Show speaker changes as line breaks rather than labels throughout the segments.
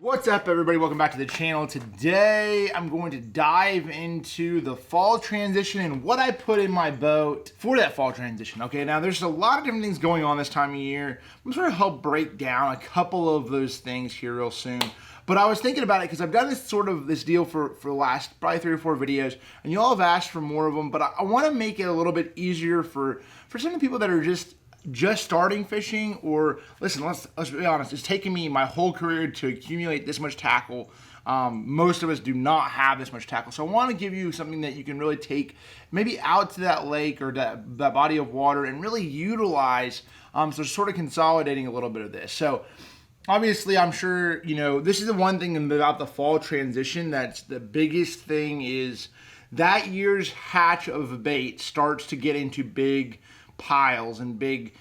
What's up, everybody? Welcome back to the channel. Today I'm going to dive into the fall transition and what I put in my boat for that fall transition. Okay, now there's a lot of different things going on this time of year. I'm sort of help break down a couple of those things here real soon. But I was thinking about it because I've done this deal for the last probably 3 or 4 videos, and you all have asked for more of them. But I want to make it a little bit easier for some of the people that are just starting fishing, or listen, let's be honest, it's taken me my whole career to accumulate this much tackle. Most of us do not have this much tackle, so I want to give you something that you can really take maybe out to that lake or that body of water and really utilize. So sort of consolidating a little bit of this. So obviously, I'm sure you know this is the one thing about the fall transition that's the biggest thing is that year's hatch of bait starts to get into big piles and big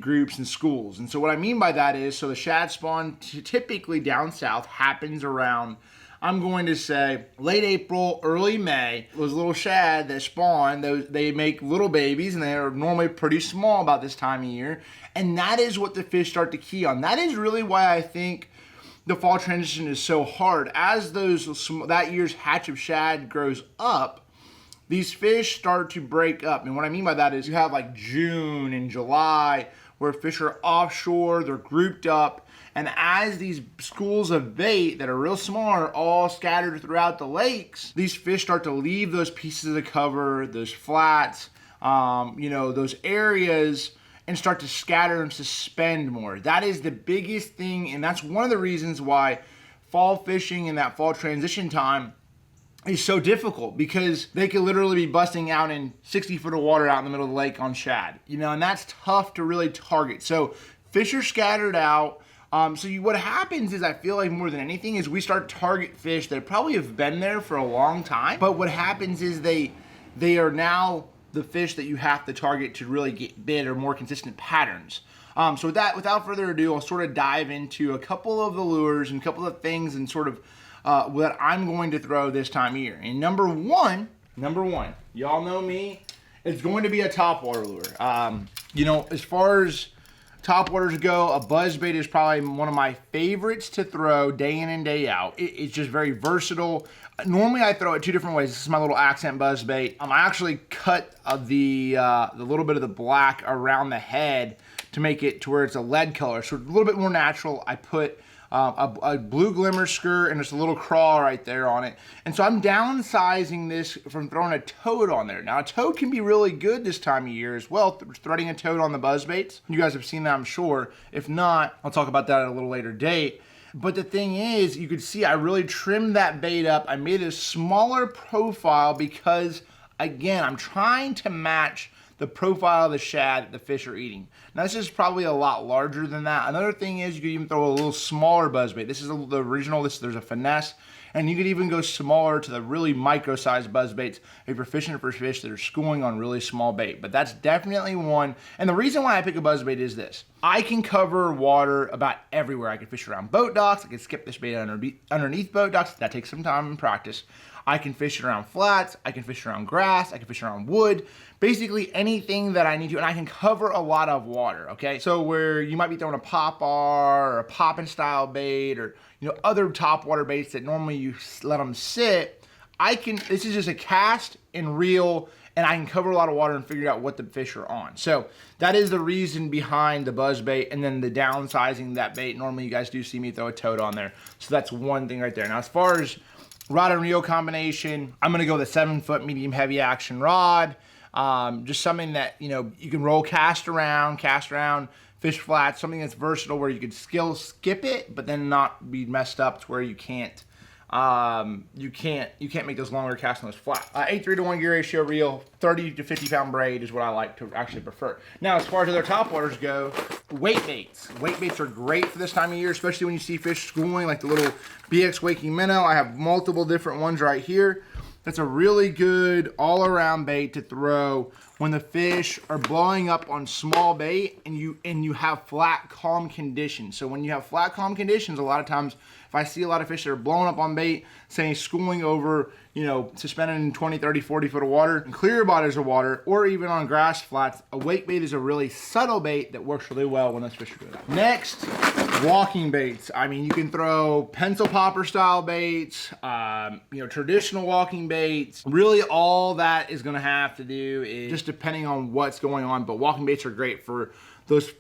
groups and schools. And so what I mean by that is, so the shad spawn typically down south happens around, I'm going to say, late April, early May. Those little shad that spawn, they make little babies, and they're normally pretty small about this time of year. And that is what the fish start to key on. That is really why I think the fall transition is so hard. As that year's hatch of shad grows up, these fish start to break up. And what I mean by that is you have like June and July where fish are offshore, they're grouped up, and as these schools of bait that are real small are all scattered throughout the lakes, these fish start to leave those pieces of cover, those flats, those areas, and start to scatter and suspend more. That is the biggest thing, and that's one of the reasons why fall fishing in that fall transition time is so difficult, because they could literally be busting out in 60 foot of water out in the middle of the lake on shad, and that's tough to really target. So fish are scattered out. What happens is, I feel like more than anything, is we start to target fish that probably have been there for a long time, but what happens is they are the fish that you have to target to really get bit or more consistent patterns. So with that, without further ado, I'll sort of dive into a couple of the lures and a couple of things and sort of what I'm going to throw this time of year. And number one, y'all know me, it's going to be a topwater lure. As far as topwaters go, a buzzbait is probably one of my favorites to throw day in and day out. It's just very versatile. Normally I throw it 2 different ways. This is my little accent buzzbait. I actually cut the little bit of the black around the head to make it to where it's a lead color, so a little bit more natural. I put a blue glimmer skirt and just a little crawl right there on it. And so I'm downsizing this from throwing a toad on there. Now a toad can be really good this time of year as well, threading a toad on the buzzbaits. You guys have seen that, I'm sure. If not, I'll talk about that at a little later date. But the thing is, you could see I really trimmed that bait up. I made a smaller profile because, again, I'm trying to match the profile of the shad that the fish are eating. Now this is probably a lot larger than that. Another thing is, you could even throw a little smaller buzzbait. This is the original, there's a finesse, and you could even go smaller to the really micro-sized buzzbaits if you're fishing for fish that are schooling on really small bait. But that's definitely one, and the reason why I pick a buzzbait is this. I can cover water about everywhere. I can fish around boat docks, I can skip this bait underneath boat docks, that takes some time and practice. I can fish it around flats, I can fish around grass, I can fish around wood, basically anything that I need to, and I can cover a lot of water, okay? So where you might be throwing a pop R or a poppin' style bait, or other topwater baits that normally you let them sit, this is just a cast and reel, and I can cover a lot of water and figure out what the fish are on. So that is the reason behind the buzzbait, and then the downsizing that bait. Normally you guys do see me throw a toad on there. So that's one thing right there. Now as far as rod and reel combination, I'm gonna go with a 7-foot medium heavy action rod. Just something that you can roll, cast around, fish flat, something that's versatile where you could skip it, but then not be messed up to where you can't make those longer casts on those flat. 8:3 gear ratio reel, 30 to 50 pound braid is what I like to actually prefer. Now, as far as other topwaters go, weight baits. Weight baits are great for this time of year, especially when you see fish schooling, like the little BX Waking Minnow. I have multiple different ones right here. That's a really good all-around bait to throw when the fish are blowing up on small bait and you have flat, calm conditions. So when you have flat, calm conditions, a lot of times if I see a lot of fish that are blowing up on bait, saying schooling over, you know, suspended in 20, 30, 40 foot of water, in clear bodies of water, or even on grass flats, a weight bait is a really subtle bait that works really well when those fish are doing that. Next, walking baits. I mean, you can throw pencil popper style baits, you know, traditional walking baits. Really all that is gonna have to do is just depending on what's going on, but walking baits are great for those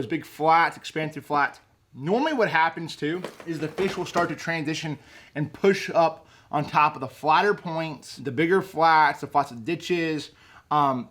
big flats, expansive flats. Normally what happens too is the fish will start to transition and push up on top of the flatter points, the bigger flats, the flats of ditches.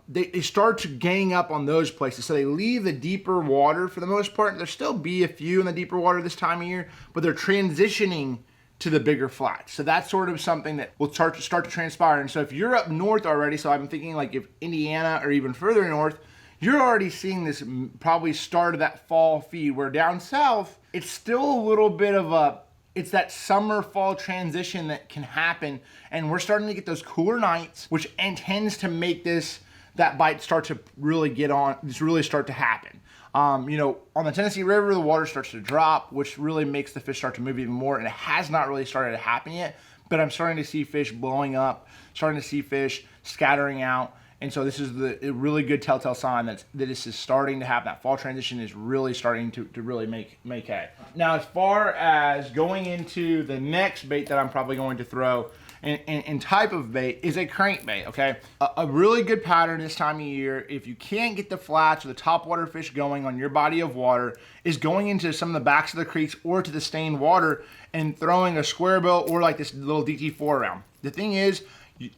They start to gang up on those places. So they leave the deeper water for the most part. There'll still be a few in the deeper water this time of year, but they're transitioning to the bigger flats. So that's sort of something that will start to transpire. And so if you're up north already, so I'm thinking like if Indiana or even further north, you're already seeing this probably start of that fall feed, where down south, it's still a little bit of it's that summer fall transition that can happen. And we're starting to get those cooler nights, which tends to make that bite start to really start to happen. You know, on the Tennessee River, the water starts to drop, which really makes the fish start to move even more. And it has not really started to happen yet, but I'm starting to see fish blowing up, starting to see fish scattering out. And so this is a really good telltale sign that this is starting to happen. That fall transition is really starting to really make hay. Now, as far as going into the next bait that I'm probably going to throw and type of bait is a crankbait, okay? A really good pattern this time of year, if you can't get the flats or the topwater fish going on your body of water, is going into some of the backs of the creeks or to the stained water and throwing a square bill or like this little DT4 around. The thing is,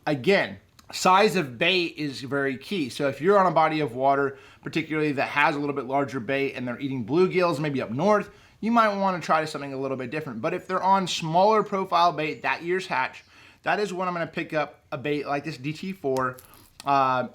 again, size of bait is very key. So if you're on a body of water, particularly that has a little bit larger bait and they're eating bluegills, maybe up north, you might want to try something a little bit different. But if they're on smaller profile bait, that year's hatch, that is when I'm going to pick up a bait like this DT4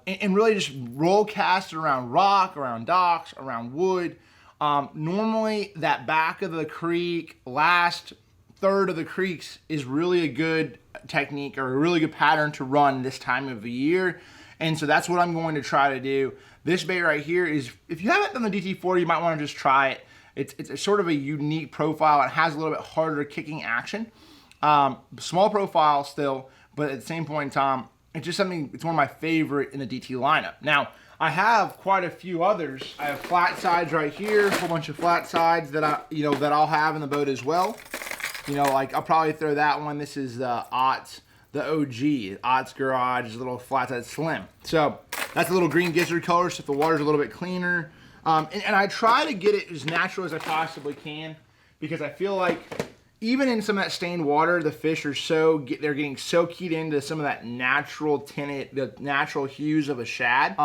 and really just roll cast around rock, around docks, around wood. Normally that back of the creek, last third of the creeks is really a good technique or a really good pattern to run this time of the year. And so that's what I'm going to try to do. This bait right here is, if you haven't done the DT4, you might want to just try it. It's a sort of a unique profile. It has a little bit harder kicking action. Small profile still, but at the same point in time, it's just something, it's one of my favorite in the DT lineup. Now, I have quite a few others. I have flat sides right here, a whole bunch of flat sides that I'll have in the boat as well. You know, like I'll probably throw that one. This is the Otts, the OG, Otts Garage, little flat side slim. So that's a little green gizzard color, so if the water's a little bit cleaner. And I try to get it as natural as I possibly can, because I feel like even in some of that stained water, the fish are they're getting so keyed into some of that natural tinted, the natural hues of a shad.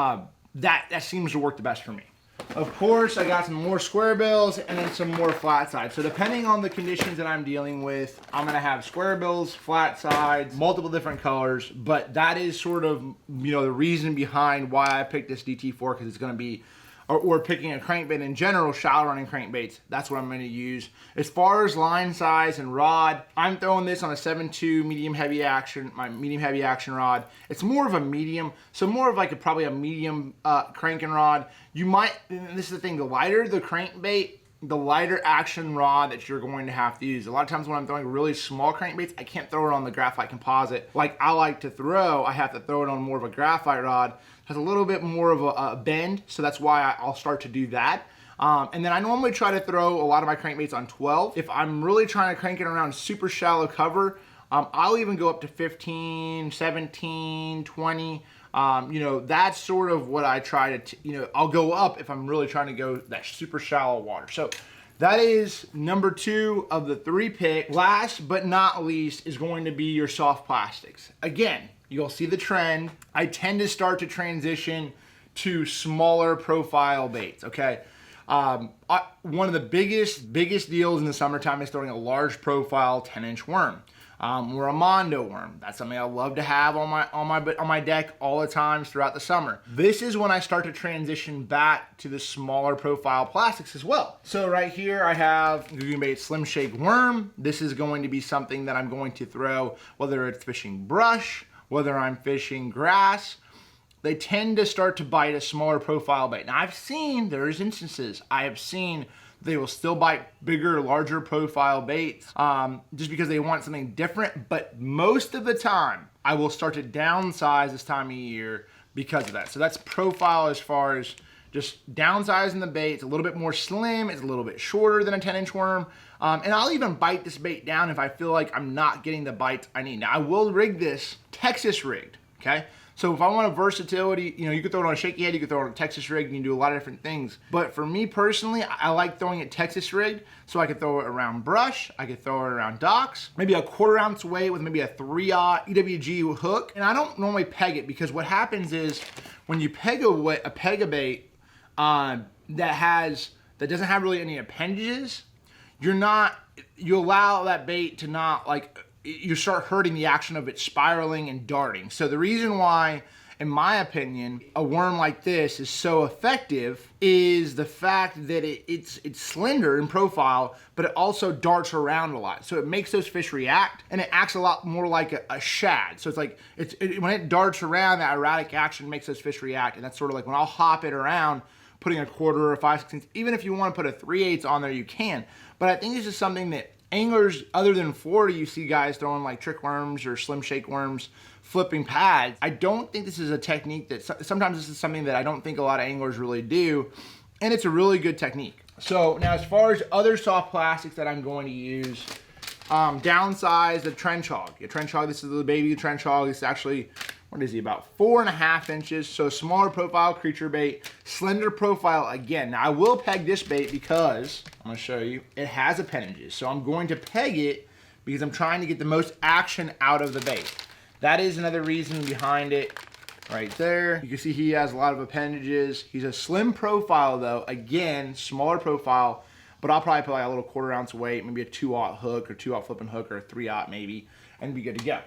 That seems to work the best for me. Of course, I got some more square bills and then some more flat sides. So depending on the conditions that I'm dealing with, I'm gonna have square bills, flat sides, multiple different colors, but that is sort of, you know, the reason behind why I picked this DT4, because it's gonna be, or picking a crankbait in general, shallow running crankbaits, that's what I'm gonna use. As far as line size and rod, I'm throwing this on a 7.2 medium heavy action, my medium heavy action rod. It's more of a medium, so more of like probably a medium cranking rod. You might, and this is the thing, the lighter the crankbait, the lighter action rod that you're going to have to use. A lot of times when I'm throwing really small crankbaits, I can't throw it on the graphite composite like I like to throw. I have to throw it on more of a graphite rod. It has a little bit more of a bend, so that's why I'll start to do that. And then I normally try to throw a lot of my crankbaits on 12. If I'm really trying to crank it around super shallow cover, I'll even go up to 15, 17, 20. You know, that's sort of what I try to, you know, I'll go up if I'm really trying to go that super shallow water. So that is number 2 of the 3 picks. Last but not least is going to be your soft plastics. Again, you'll see the trend. I tend to start to transition to smaller profile baits, okay? One of the biggest deals in the summertime is throwing a large profile 10-inch worm. Or a Mondo worm. That's something I love to have on my deck all the time throughout the summer. This is when I start to transition back to the smaller profile plastics as well. So right here I have Buzzbait Slim Shake Worm. This is going to be something that I'm going to throw whether it's fishing brush, whether I'm fishing grass. They tend to start to bite a smaller profile bait. Now there's instances I have seen They will still bite bigger, larger profile baits just because they want something different. But most of the time, I will start to downsize this time of year because of that. So that's profile as far as just downsizing the bait. It's a little bit more slim. It's a little bit shorter than a 10-inch worm. And I'll even bite this bait down if I feel like I'm not getting the bites I need. Now, I will rig this Texas rigged, okay? So if I want a versatility, you know, you could throw it on a shaky head, you could throw it on a Texas rig, you can do a lot of different things. But for me personally, I like throwing it Texas rigged, so I could throw it around brush, I could throw it around docks, maybe a 1/4 ounce weight with maybe a 3/0 EWG hook. And I don't normally peg it because what happens is when you peg a bait that doesn't have really any appendages, you allow that bait to not, like, you start hurting the action of it spiraling and darting. So the reason why, in my opinion, a worm like this is so effective is the fact that it's slender in profile, but it also darts around a lot. So it makes those fish react, and it acts a lot more like a shad. So it's like, when it darts around, that erratic action makes those fish react. And that's sort of like when I'll hop it around, putting a 1/4 or 5/16, even if you want to put a 3/8 on there, you can. But I think this is something that anglers, other than Florida, you see guys throwing like trick worms or slim shake worms, flipping pads. I don't think this is a technique that, sometimes this is something that I don't think a lot of anglers really do, and it's a really good technique. So now as far as other soft plastics that I'm going to use, downsize the trench hog. A trench hog, this is the baby trench hog. It's actually, what is he, about 4.5 inches. So smaller profile creature bait, slender profile again. Now I will peg this bait because, I'm gonna show you, it has appendages. So I'm going to peg it because I'm trying to get the most action out of the bait. That is another reason behind it right there. You can see he has a lot of appendages. He's a slim profile though, again, smaller profile, but I'll probably put like a little 1/4 ounce weight, maybe a 2/0 hook or 2/0 flipping hook or a 3/0 maybe, and be good to go.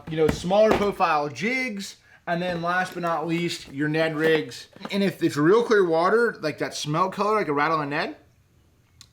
You know, smaller profile jigs, and then last but not least, your Ned rigs. And if it's real clear water, like that smelt color, like a rattle and Ned,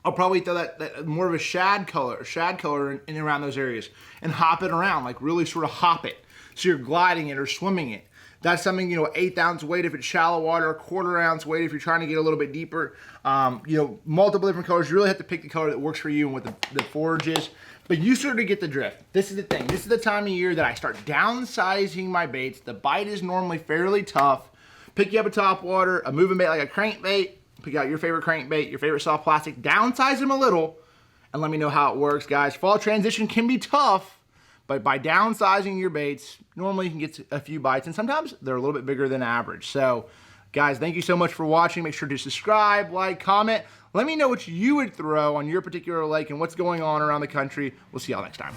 I'll probably throw that more of a shad color in around those areas and hop it around, like really sort of hop it. So you're gliding it or swimming it. That's something, you know, 1/8 ounce weight if it's shallow water, 1/4 ounce weight if you're trying to get a little bit deeper. You know, multiple different colors. You really have to pick the color that works for you and what the forage is. But you sort of get the drift. This is the thing. This is the time of year that I start downsizing my baits. The bite is normally fairly tough. Pick you up a top water, a moving bait like a crankbait. Pick out your favorite crankbait, your favorite soft plastic. Downsize them a little, and let me know how it works, guys. Fall transition can be tough, but by downsizing your baits, normally you can get a few bites, and sometimes they're a little bit bigger than average. So, guys, thank you so much for watching. Make sure to subscribe, like, comment. Let me know what you would throw on your particular lake and what's going on around the country. We'll see y'all next time.